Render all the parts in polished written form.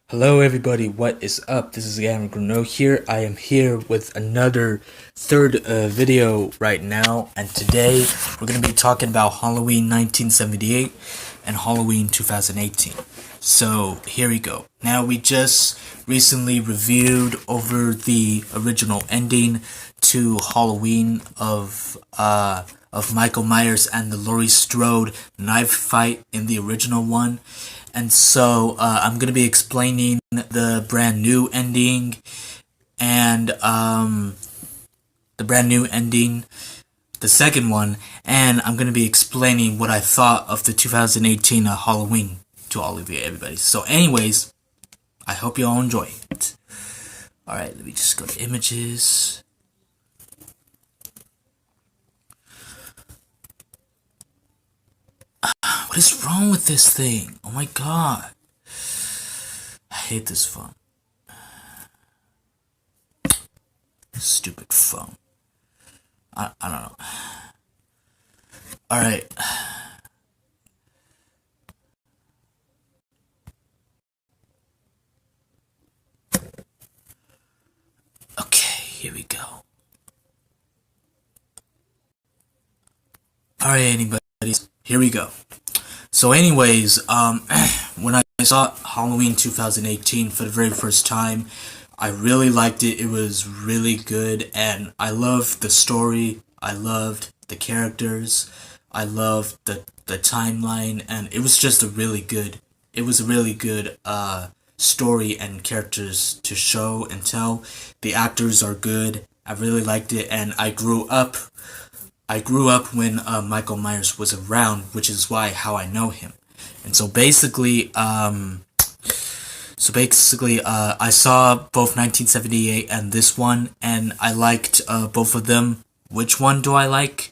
Hello everybody, what is up? This is Gavin Gruneau here. I am here with another third video right now, and today we're going to be talking about Halloween 1978 and Halloween 2018. So here we go. Now we just recently reviewed over the original ending to Halloween of Michael Myers and the Laurie Strode knife fight in the original one. And so I'm going to be explaining the brand new ending and the second one, and I'm going to be explaining what I thought of the 2018 Halloween to all of you, everybody. So anyways, I hope you all enjoy it. Alright, let me just go to images. What is wrong with this thing? Oh my god. I hate this phone. Stupid phone. I don't know. Alright. Okay, here we go. Alright, anybody. Here we go. So anyways, when I saw Halloween 2018 for the very first time, I really liked it. It was really good, and I loved the story. I loved the characters. I loved the timeline, and it was just a really good. It was a really good story and characters to show and tell. The actors are good. I really liked it, and I grew up when Michael Myers was around, which is how I know him. And so basically, I saw both 1978 and this one, and I liked both of them. Which one do I like?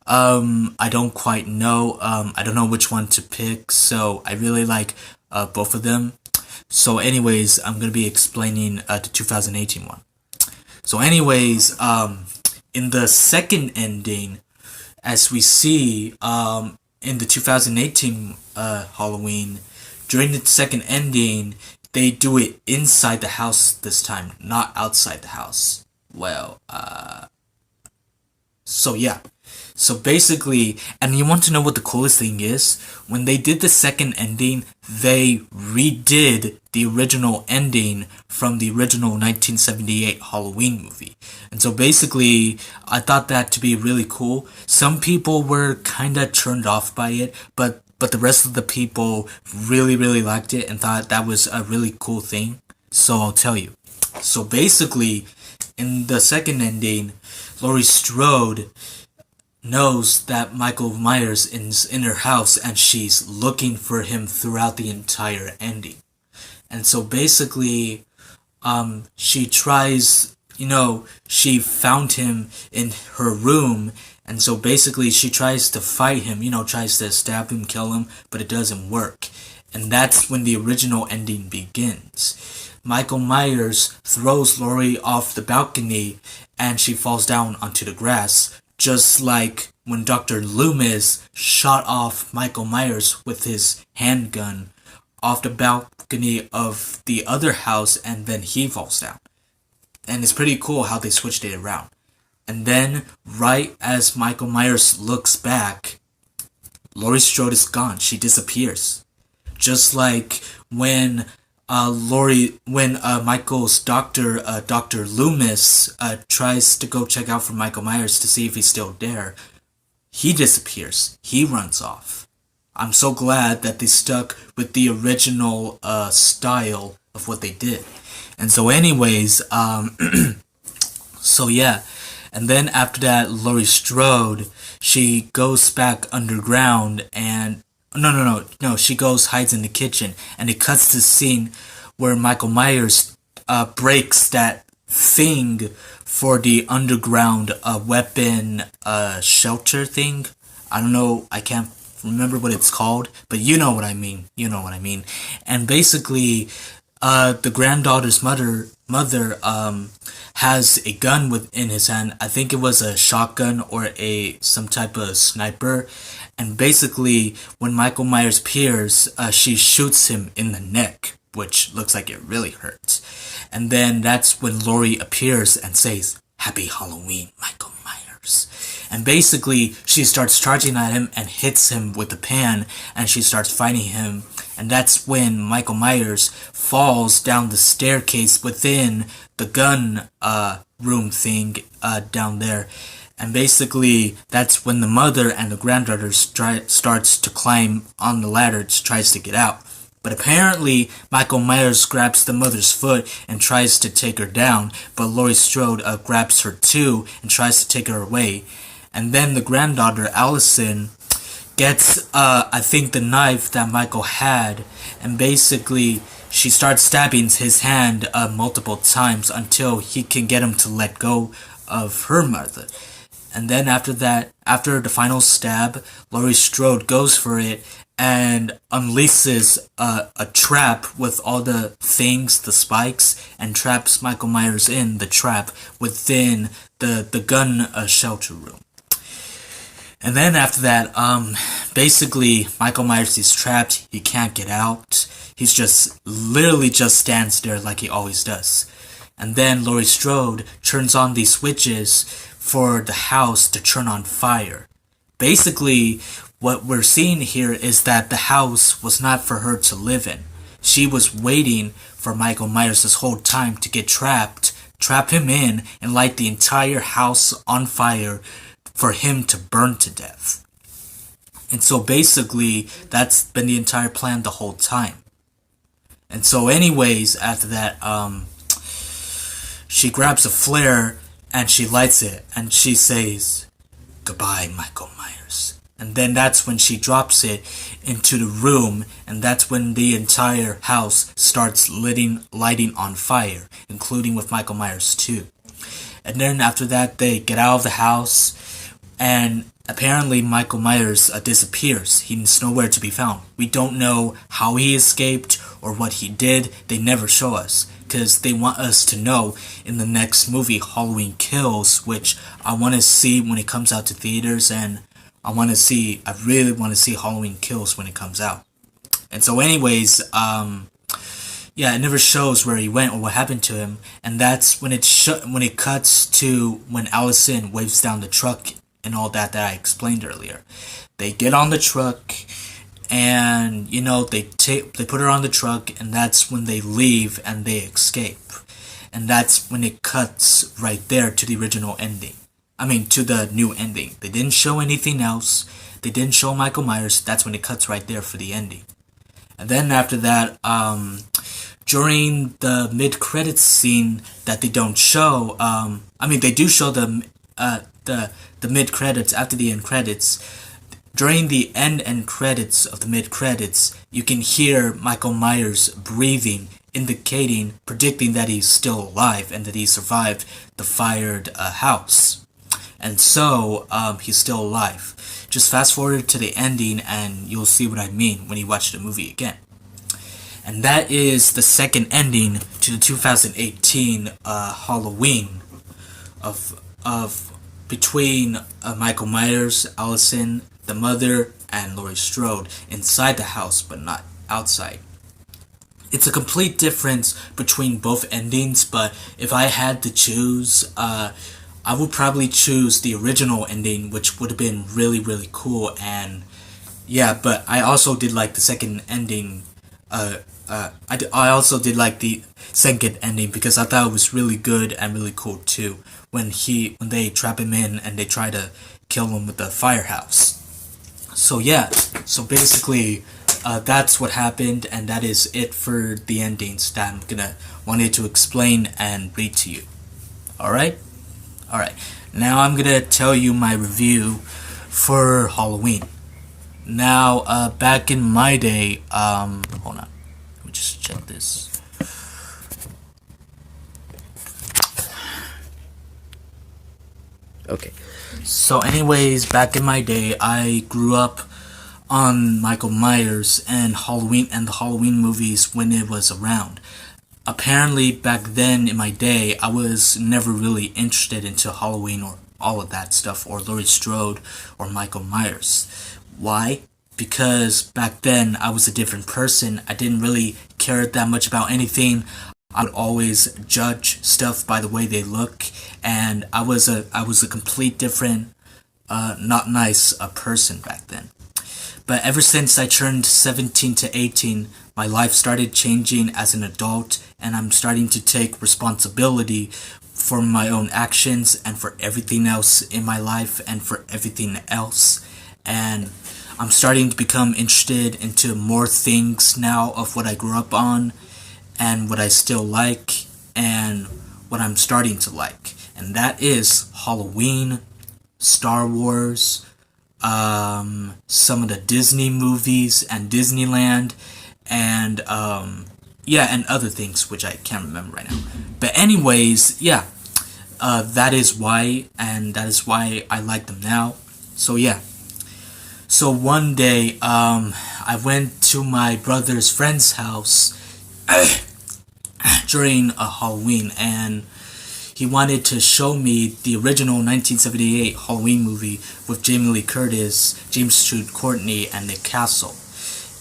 I don't quite know. I don't know which one to pick, so I really like both of them. So anyways, I'm going to be explaining the 2018 one. So anyways, in the second ending, as we see in the 2018 Halloween, during the second ending, they do it inside the house this time, not outside the house. Well, so yeah. So basically, and you want to know what the coolest thing is? When they did the second ending, they redid the original ending from the original 1978 Halloween movie. And so basically, I thought that to be really cool. Some people were kind of turned off by it, but the rest of the people really liked it and thought that was a really cool thing. So I'll tell you. So basically, in the second ending, Laurie Strode knows that Michael Myers is in her house, and she's looking for him throughout the entire ending. And so basically, she tries, she found him in her room, and so basically she tries to fight him, tries to stab him, kill him, but it doesn't work. And that's when the original ending begins. Michael Myers throws Laurie off the balcony, and she falls down onto the grass, just like when Dr. Loomis shot off Michael Myers with his handgun off the balcony of the other house, and then he falls down. And it's pretty cool how they switched it around. And then, right as Michael Myers looks back, Laurie Strode is gone. She disappears. Just like when Michael's doctor, Dr. Loomis, tries to go check out for Michael Myers to see if he's still there, he disappears. He runs off. I'm so glad that they stuck with the original style of what they did. And so anyways, so yeah. And then after that, Laurie Strode, she goes back underground and no, she hides in the kitchen, and it cuts to the scene where Michael Myers breaks that thing for the underground weapon shelter thing. I don't know, I can't remember what it's called, but you know what I mean. And basically, the granddaughter's mother has a gun in his hand. I think it was a shotgun or some type of sniper. And basically, when Michael Myers appears, she shoots him in the neck. which looks like it really hurts. And then that's when Laurie appears and says, "Happy Halloween, Michael Myers." And basically, she starts charging at him and hits him with the pan, and she starts fighting him. And that's when Michael Myers falls down the staircase within the gun room thing down there. And basically, that's when the mother and the granddaughter starts to climb on the ladder, tries to get out. But apparently, Michael Myers grabs the mother's foot and tries to take her down, but Laurie Strode grabs her too and tries to take her away. And then the granddaughter, Allison, gets, I think, the knife that Michael had, and basically she starts stabbing his hand multiple times until he can get him to let go of her mother. And then after that, after the final stab, Laurie Strode goes for it and unleashes a trap with all the things, the spikes, and traps Michael Myers in the trap within the gun shelter room. And then after that, basically, Michael Myers is trapped. He can't get out. He's literally just stands there like he always does. And then Laurie Strode turns on these switches for the house to turn on fire. Basically, what we're seeing here is that the house was not for her to live in. She was waiting for Michael Myers this whole time to get trapped, trap him in, and light the entire house on fire for him to burn to death. And so basically, that's been the entire plan the whole time. And so anyways, after that, she grabs a flare and she lights it and she says, "Goodbye, Michael Myers." And then that's when she drops it into the room, and that's when the entire house starts lighting on fire, including with Michael Myers too. And then after that, they get out of the house, and apparently Michael Myers disappears. He's nowhere to be found. We don't know how he escaped or what he did. They never show us, because they want us to know in the next movie, Halloween Kills, which I want to see when it comes out to theaters, and I really want to see Halloween Kills when it comes out. And so anyways, it never shows where he went or what happened to him, and that's when it cuts to when Allison waves down the truck and all that I explained earlier. They get on the truck, and they put her on the truck, and that's when they leave and they escape. And that's when it cuts right there to the original ending. To the new ending. They didn't show anything else. They didn't show Michael Myers. That's when it cuts right there for the ending. And then after that, during the mid-credits scene that they don't show, they do show the mid-credits after the end credits. During the end credits of the mid-credits, you can hear Michael Myers breathing, predicting that he's still alive and that he survived the fired house. And so, he's still alive. Just fast forward to the ending and you'll see what I mean when you watch the movie again. And that is the second ending to the 2018 Halloween between Michael Myers, Allison, the mother, and Laurie Strode inside the house but not outside. It's a complete difference between both endings, but if I had to choose, I would probably choose the original ending, which would have been really, really cool. And yeah, but I also did like the second ending. I also did like the second ending because I thought it was really good and really cool too. When they trap him in and they try to kill him with the firehouse. So yeah, so basically, that's what happened, and that is it for the endings that I'm wanted to explain and read to you. Alright? Alright, now I'm gonna tell you my review for Halloween. Now, back in my day, hold on, let me just check this. Okay, so anyways, back in my day, I grew up on Michael Myers and Halloween and the Halloween movies when it was around. Apparently, back then in my day, I was never really interested into Halloween or all of that stuff, or Laurie Strode or Michael Myers. Why? because back then I was a different person. I didn't really care that much about anything. I would always judge stuff by the way they look, and I was a complete different, not nice person back then. But ever since I turned 17 to 18, my life started changing as an adult, and I'm starting to take responsibility for my own actions and for everything else in my life and for everything else. And I'm starting to become interested into more things now of what I grew up on and what I still like and what I'm starting to like. And that is Halloween, Star Wars, some of the Disney movies and Disneyland, and yeah, and other things which I can't remember right now. But anyways, yeah, that is why, and that is why I like them now. So yeah. So one day, I went to my brother's friend's house during a Halloween, and he wanted to show me the original 1978 Halloween movie with Jamie Lee Curtis, James Stewart Courtney, and Nick Castle.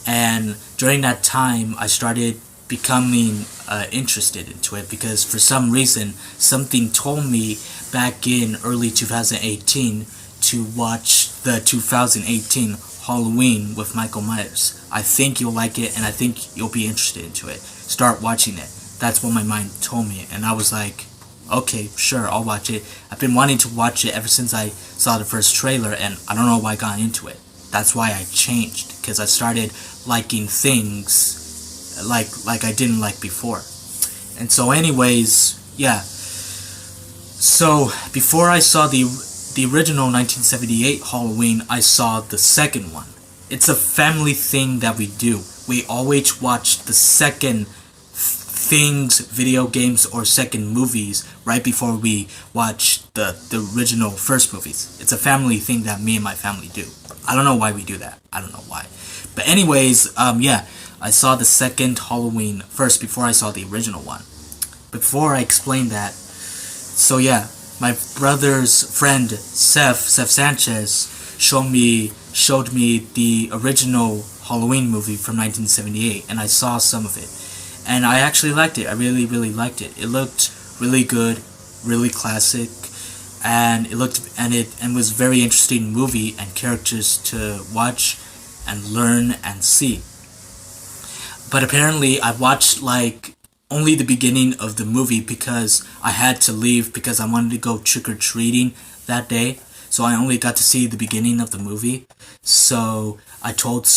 And during that time, I started becoming interested into it because for some reason, something told me back in early 2018 to watch the 2018 Halloween with Michael Myers. I think you'll like it, and I think you'll be interested into it. Start watching it. That's what my mind told me, and I was like, okay, sure, I'll watch it. I've been wanting to watch it ever since I saw the first trailer, and I don't know why I got into it. That's why I changed, because I started liking things like I didn't like before. And so anyways, yeah. So before I saw the original 1978 Halloween, I saw the second one. It's a family thing that we do. We always watch the second things, video games, or second movies right before we watch the original first movies. It's a family thing that me and my family do. I don't know why we do that. I don't know why. But anyways, yeah, I saw the second Halloween first before I saw the original one. Before I explain that, so yeah, my brother's friend Seth Sanchez showed me the original Halloween movie from 1978, and I saw some of it, and I actually liked it. I really liked it. It looked really good, really classic, and it was very interesting movie and characters to watch and learn and see. But apparently, I watched like only the beginning of the movie because I had to leave because I wanted to go trick or treating that day. So I only got to see the beginning of the movie. So I told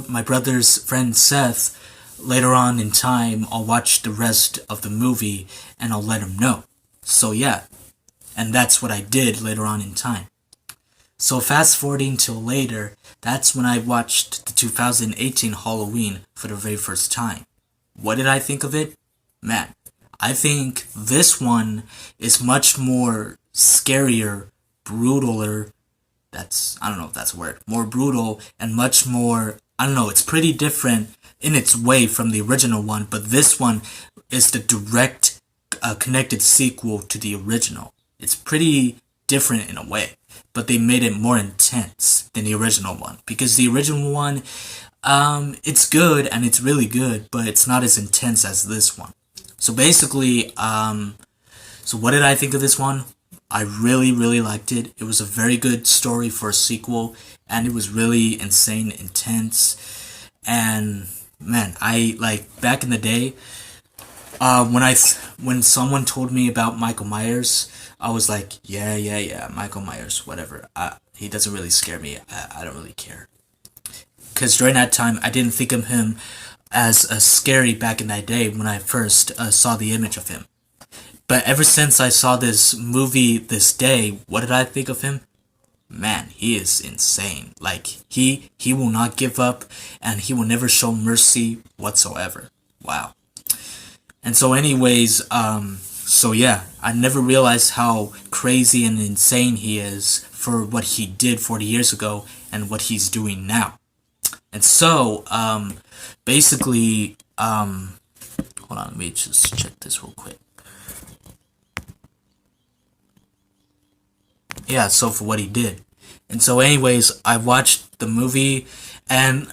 my brother's friend Seth later on in time I'll watch the rest of the movie and I'll let him know. So yeah, and that's what I did later on in time. So fast forwarding till later, that's when I watched the 2018 Halloween for the very first time. What did I think of it? Man, I think this one is much more scarier, brutaler. I don't know if that's a word. More brutal and much more, I don't know, it's pretty different in its way from the original one, but this one is the direct connected sequel to the original. It's pretty different in a way, but they made it more intense than the original one because the original one, it's good and it's really good, but it's not as intense as this one. So basically, so what did I think of this one? I really liked it. It was a very good story for a sequel, and it was really insane, intense, and man, I like back in the day, when someone told me about Michael Myers, I was like, yeah, Michael Myers, whatever. He doesn't really scare me. I don't really care. Because during that time, I didn't think of him as scary back in that day when I first saw the image of him. But ever since I saw this movie this day, what did I think of him? Man, he is insane. Like, he will not give up, and he will never show mercy whatsoever. Wow. And so anyways, so yeah, I never realized how crazy and insane he is for what he did 40 years ago and what he's doing now. And so, basically, hold on, let me just check this real quick. Yeah, so for what he did. And so, anyways, I watched the movie, and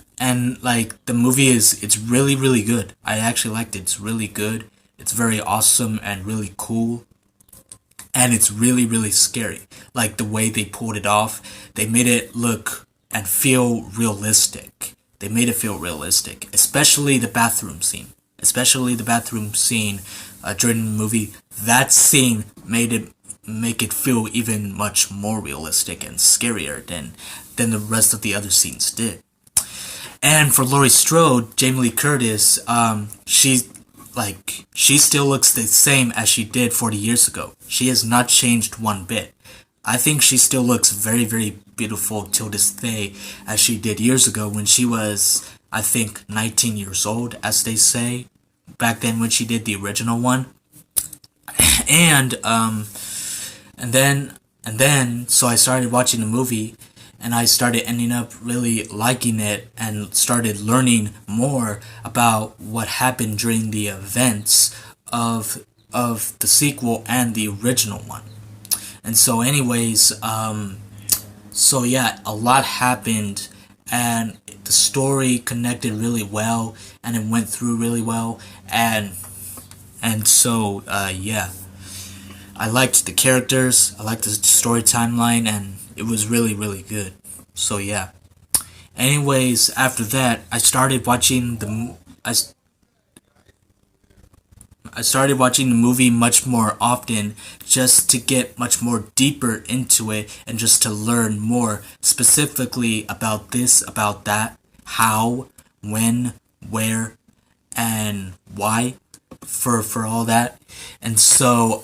like the movie it's really really good. I actually liked it. It's really good. It's very awesome and really cool, and it's really really scary. Like the way they pulled it off, they made it look and feel realistic. They made it feel realistic, especially the bathroom scene. Especially the bathroom scene during the movie. That scene made it make it feel even much more realistic and scarier than the rest of the other scenes did. And for Laurie Strode, Jamie Lee Curtis, she still looks the same as she did 40 years ago. She has not changed one bit. I think she still looks very very beautiful till this day as she did years ago when she was, I think, 19 years old, as they say, back then when she did the original one. And so I started watching the movie, and I started ending up really liking it and started learning more about what happened during the events of the sequel and the original one. And so, anyways, so yeah, a lot happened, and the story connected really well, and it went through really well, and so yeah, I liked the characters, I liked the story timeline, and it was really really good. So yeah. Anyways, after that, I started watching the movie much more often just to get much more deeper into it and just to learn more specifically about this, about that, how, when, where, and why for all that. And so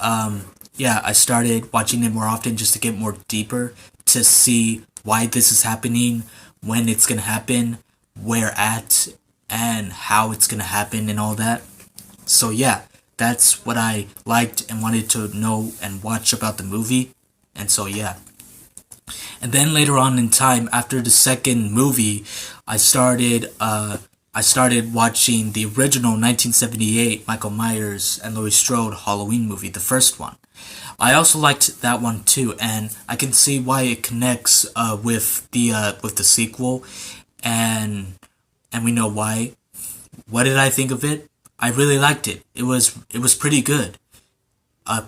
yeah, I started watching it more often just to get more deeper to see why this is happening, when it's gonna happen, where at, and how it's gonna happen and all that. So yeah, that's what I liked and wanted to know and watch about the movie. And so yeah. And then later on in time, after the second movie, I started watching the original 1978 Michael Myers and Laurie Strode Halloween movie, the first one. I also liked that one too, and I can see why it connects with the sequel, and we know why. What did I think of it? I really liked it. It was pretty good.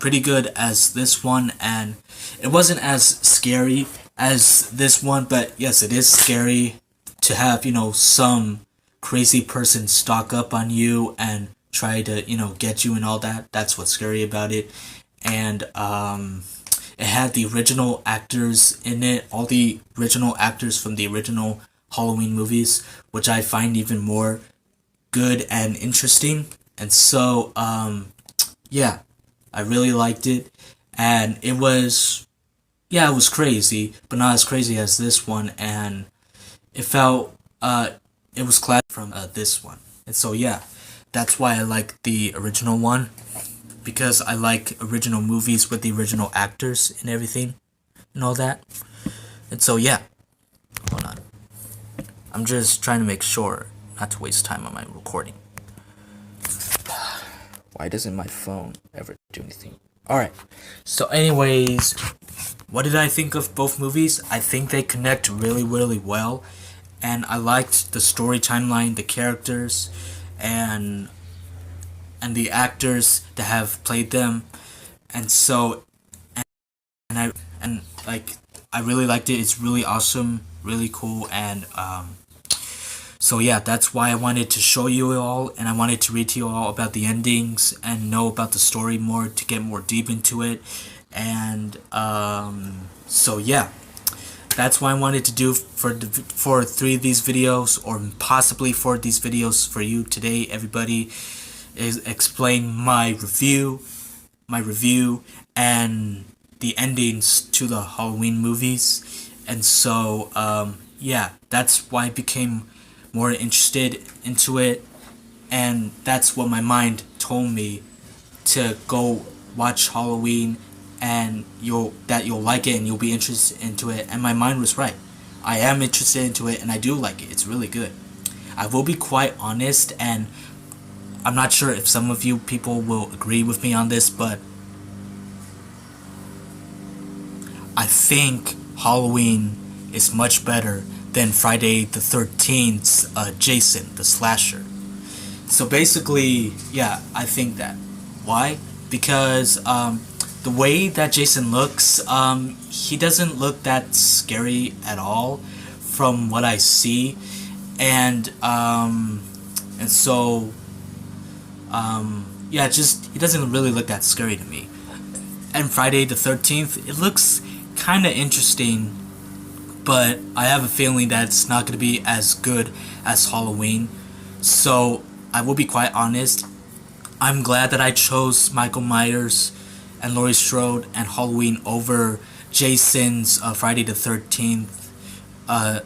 Pretty good as this one, and it wasn't as scary as this one, but yes, it is scary to have, some crazy person stalk up on you and try to, get you and all that. That's what's scary about it. And it had the original actors in it, all the original actors from the original Halloween movies, which I find even more good and interesting. And so yeah, I really liked it, and it was, yeah, it was crazy, but not as crazy as this one, and it felt it was classic from this one. And so yeah, that's why I like the original one, because I like original movies with the original actors and everything and all that. And so yeah, hold on, I'm just trying to make sure not to waste time on my recording. Why doesn't my phone ever do anything? Alright, so anyways, what did I think of both movies? I think they connect really, really well, and I liked the story timeline, the characters, and the actors that have played them, and so, and like, I really liked it. It's really awesome, really cool, and so yeah, that's why I wanted to show you all, and I wanted to read to you all about the endings and know about the story more to get more deep into it. And so yeah, that's why I wanted to do for 3 of these videos, or possibly 4 of these videos for you today, everybody, is explain my review and the endings to the Halloween movies. And so yeah, that's why I became more interested into it, and that's what my mind told me, to go watch Halloween, and you'll like it and you'll be interested into it. And my mind was right. I am interested into it, and I do like it. It's really good. I will be quite honest, and I'm not sure if some of you people will agree with me on this, but I think Halloween is much better than Friday the 13th's Jason, the slasher. So basically, yeah, I think that. Why? Because the way that Jason looks, he doesn't look that scary at all from what I see. And so yeah, just he doesn't really look that scary to me. And Friday the 13th, it looks kind of interesting, but I have a feeling that it's not going to be as good as Halloween. So I will be quite honest, I'm glad that I chose Michael Myers and Laurie Strode and Halloween over Jason's Friday the 13th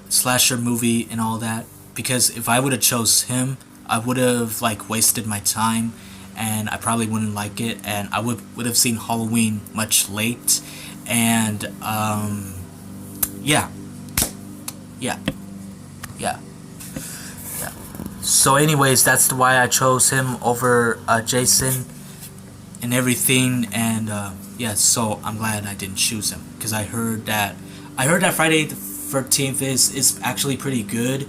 slasher movie and all that, because if I would have chose him, I would have like wasted my time and I probably wouldn't like it, and I would have seen Halloween much late. And yeah, yeah, yeah, yeah. So anyways, that's why I chose him over Jason and everything. And yeah, so I'm glad I didn't choose him, because I heard that Friday the 13th is actually pretty good,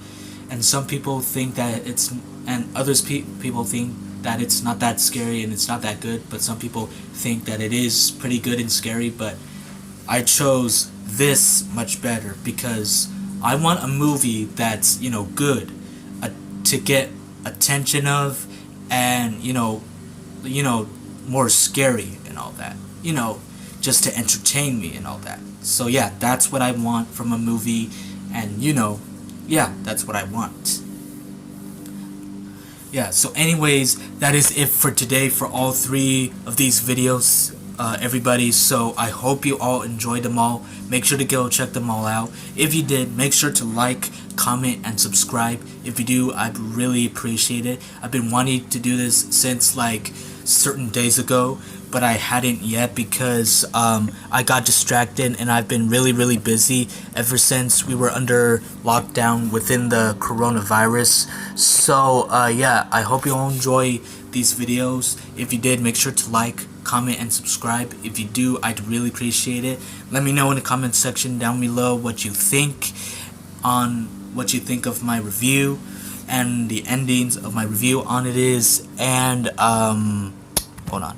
and some people think that it's, and others people think that it's not that scary and it's not that good, but some people think that it is pretty good and scary. But I chose this much better because I want a movie that's, you know, good, to get attention of, and you know, more scary and all that, you know, just to entertain me and all that. So yeah, that's what I want from a movie, and you know, yeah, that's what I want. Yeah, so anyways, that is it for today for all three of these videos, everybody. So I hope you all enjoyed them all. Make sure to go check them all out. If you did, make sure to like, comment, and subscribe. If you do, I'd really appreciate it. I've been wanting to do this since like certain days ago, but I hadn't yet because I got distracted, and I've been really busy ever since we were under lockdown within the coronavirus. So yeah, I hope you all enjoy these videos. If you did, make sure to like, comment, and subscribe. If you do, I'd really appreciate it. Let me know in the comment section down below what you think of my review and the endings of my review on it is. And hold on.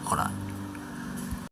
Hold on.